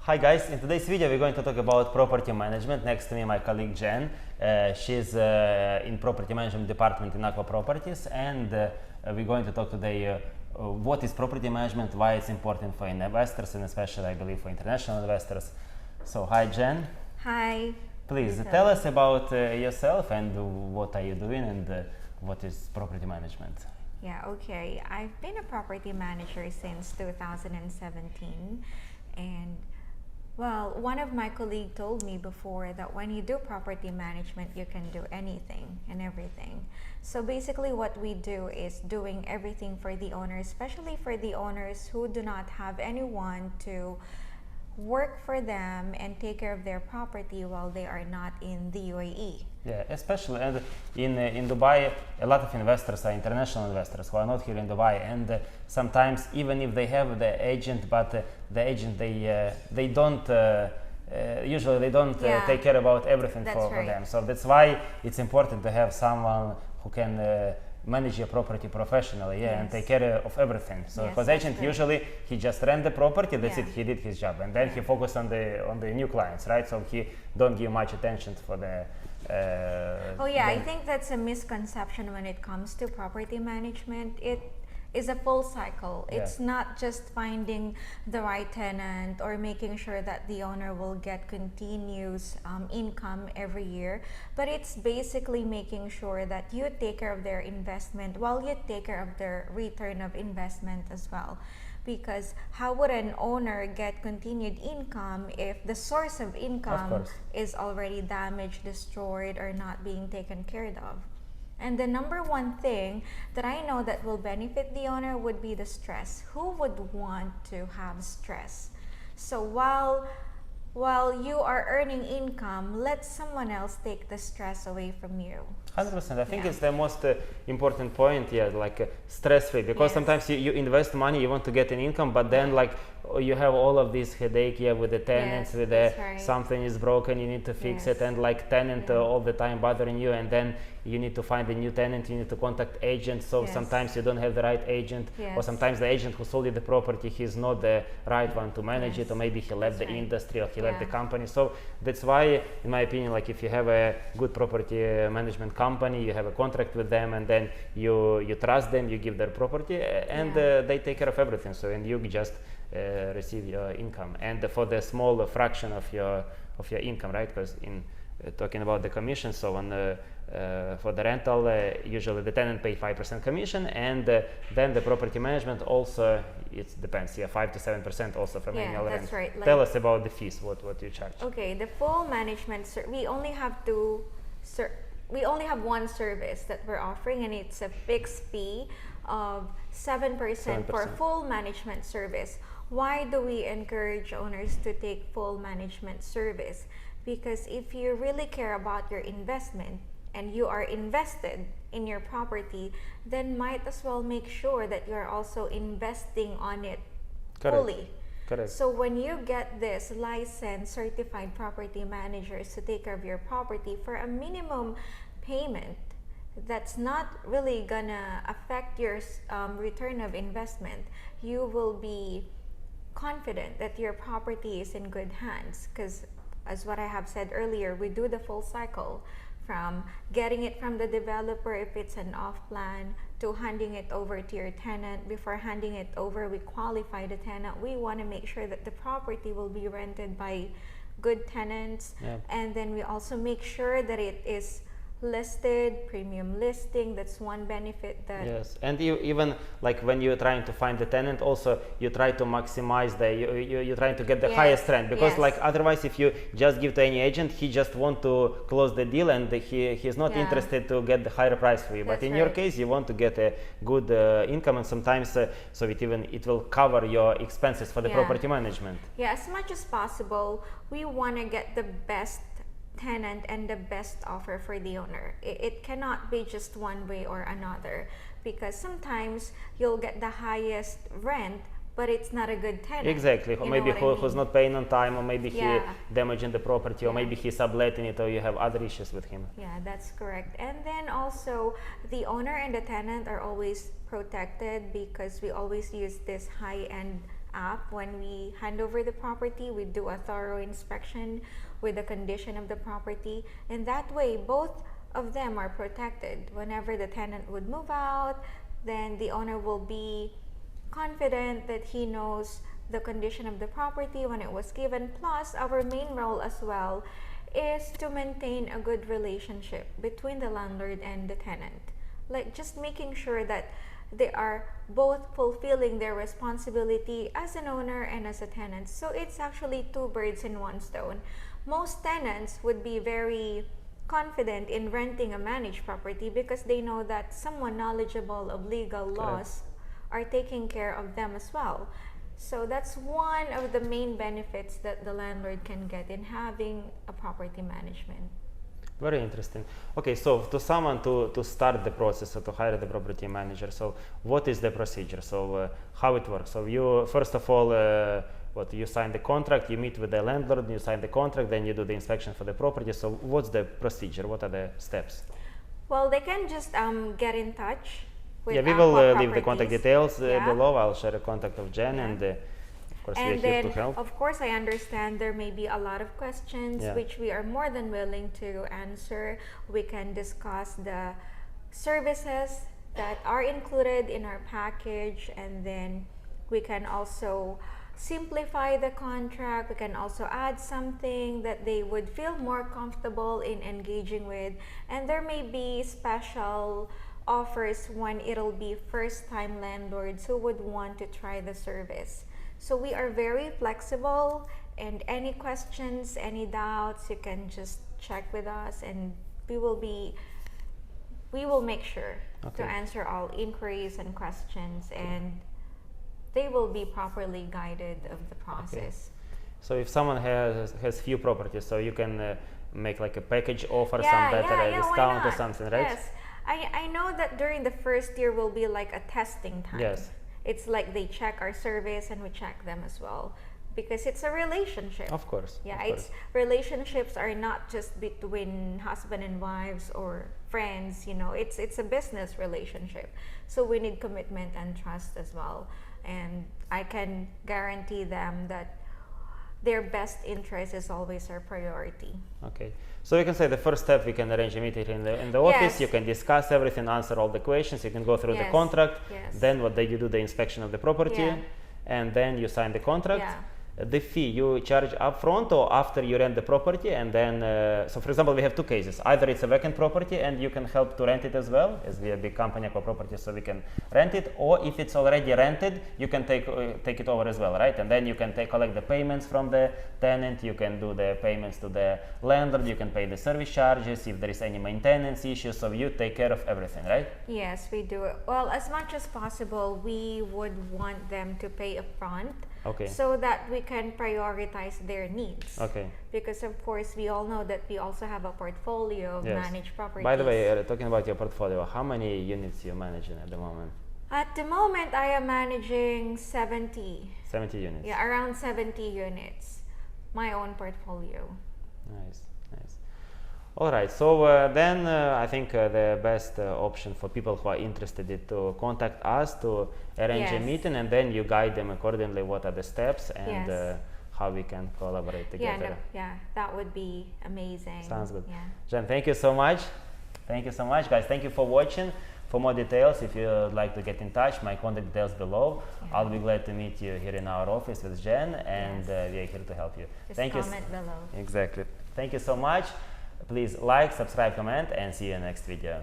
Hi guys, in today's video we're going to talk about property management. Next to me my colleague Jen. She's in property management department in AQUA Properties, and we're going to talk today what is property management, why it's important for investors, and especially I believe for international investors. So hi Jen. Hi. Please tell us about yourself and what are you doing and what is property management. Yeah, okay. I've been a property manager since 2017, and well, one of my colleagues told me before that when you do property management, you can do anything and everything. So basically what we do is doing everything for the owners, especially for the owners who do not have anyone to work for them and take care of their property while they are not in the UAE. Yeah, especially and in Dubai, a lot of investors are international investors who are not here in Dubai, and sometimes even if they have the agent, but the agent they don't usually they don't take care about everything for them. So that's why it's important to have someone who can manage your property professionally, and take care of everything. So because agent usually he just rent the property, that's it, he did his job, and then he focus on the new clients, right? So he don't give much attention for the I think that's a misconception when it comes to property management. It is a full cycle. It's not just finding the right tenant or making sure that the owner will get continuous income every year, but it's basically making sure that you take care of their investment while you take care of their return of investment as well. Because how would an owner get continued income if the source of income is already damaged, destroyed, or not being taken care of? And the number one thing that I know that will benefit the owner would be the stress. Who would want to have stress? So while you are earning income, let someone else take the stress away from you. 100%. I think it's the most important point, like stress-free, because sometimes you invest money, you want to get an income, but then like you have all of this headache with the tenants, with something is broken, you need to fix it, and like tenant all the time bothering you, and then you need to find a new tenant, you need to contact agent, so sometimes you don't have the right agent, or sometimes the agent who sold you the property, he's not the right one to manage it, or maybe he left the industry, or he left the company. So that's why, in my opinion, like if you have a good property management company, you have a contract with them, and then you trust them, you give their property, and they take care of everything. So and you just receive your income, and for the small fraction of your income, right? Because in talking about the commission, so on for the rental, usually the tenant pay 5% commission, and then the property management also, it depends, 5 to 7% also from annual rent. That's right. Tell us about the fees, what you charge. Okay, the full management, we only have one service that we're offering, and it's a fixed fee of 7% for full management service. Why do we encourage owners to take full management service? Because if you really care about your investment and you are invested in your property, then might as well make sure that you're also investing on it fully. Correct. So when you get this licensed certified property managers to take care of your property for a minimum payment that's not really gonna affect your return of investment, you will be confident that your property is in good hands. Because as what I have said earlier, we do the full cycle from getting it from the developer if it's an off-plan, to handing it over to your tenant. Before handing it over, we qualify the tenant. We want to make sure that the property will be rented by good tenants, and then we also make sure that it is listed, premium listing. That's one benefit that and you even like when you're trying to find the tenant, also you try to maximize you're trying to get the highest rent, because like otherwise if you just give to any agent, he just want to close the deal, and he's not interested to get the higher price for you. But in your case, you want to get a good income, and sometimes so it will cover your expenses for the property management. As much as possible, we want to get the best tenant and the best offer for the owner. It cannot be just one way or another, because sometimes you'll get the highest rent but it's not a good tenant. Exactly, or maybe who's not paying on time, or maybe he damaging the property, or maybe he's subletting it, or you have other issues with him. Yeah, that's correct. And then also the owner and the tenant are always protected, because we always use this high-end app, when we hand over the property, we do a thorough inspection with the condition of the property, and that way both of them are protected. Whenever the tenant would move out, then the owner will be confident that he knows the condition of the property when it was given. Plus, our main role as well is to maintain a good relationship between the landlord and the tenant, like just making sure that they are both fulfilling their responsibility as an owner and as a tenant. So it's actually two birds in one stone. Most tenants would be very confident in renting a managed property because they know that someone knowledgeable of legal laws are taking care of them as well. So that's one of the main benefits that the landlord can get in having a property management. Very interesting. Okay, so to someone to start the process or to hire the property manager, so what is the procedure? So how it works? So you first of all, you sign the contract, you meet with the landlord, you sign the contract, then you do the inspection for the property. So what's the procedure? What are the steps? Well, they can just get in touch with we will AQUA leave the contact details below. I'll share a contact of Jen, and of course we're here to help. Of course, I understand there may be a lot of questions which we are more than willing to answer. We can discuss the services that are included in our package, and then we can also simplify the contract. We can also add something that they would feel more comfortable in engaging with, and there may be special offers when it'll be first-time landlords who would want to try the service. So we are very flexible, and any questions, any doubts, you can just check with us, and we will make sure to answer all inquiries and questions, and they will be properly guided of the process. So if someone has few properties, so you can make like a package offer, some better discount or something, right? Yes, I know that during the first year will be like a testing time. Yes. It's like they check our service and we check them as well, because it's a relationship. Of course. Yeah, of course. Relationships are not just between husband and wives or friends, it's a business relationship. So we need commitment and trust as well. And I can guarantee them that their best interest is always our priority. Okay. So we can say the first step, we can arrange a meeting in the office. You can discuss everything, answer all the questions. You can go through the contract. Then you do the inspection of the property, and then you sign the contract. The fee you charge upfront or after you rent the property, and then so for example, we have two cases. Either it's a vacant property and you can help to rent it as well, as we are a big company, AQUA Properties, so we can rent it, or if it's already rented, you can take it over as well, right? And then you can collect the payments from the tenant, you can do the payments to the landlord, you can pay the service charges if there is any maintenance issues, so you take care of everything, right? Yes, we do. Well, as much as possible, we would want them to pay upfront. So that we can prioritize their needs. Because of course we all know that we also have a portfolio of managed properties. By the way, talking about your portfolio, how many units you managing at the moment? At the moment, I am managing 70. 70 units. Yeah, around 70 units. My own portfolio. Nice, nice. All right, so then I think the best option for people who are interested is to contact us to arrange a meeting, and then you guide them accordingly what are the steps and how we can collaborate together. That would be amazing. Sounds good. Jen, thank you so much. Thank you so much, guys. Thank you for watching. For more details, if you'd like to get in touch, my contact details below. I'll be glad to meet you here in our office with Jen, and we are here to help you. Just comment below. Exactly. Thank you so much. Please like, subscribe, comment, and see you in the next video.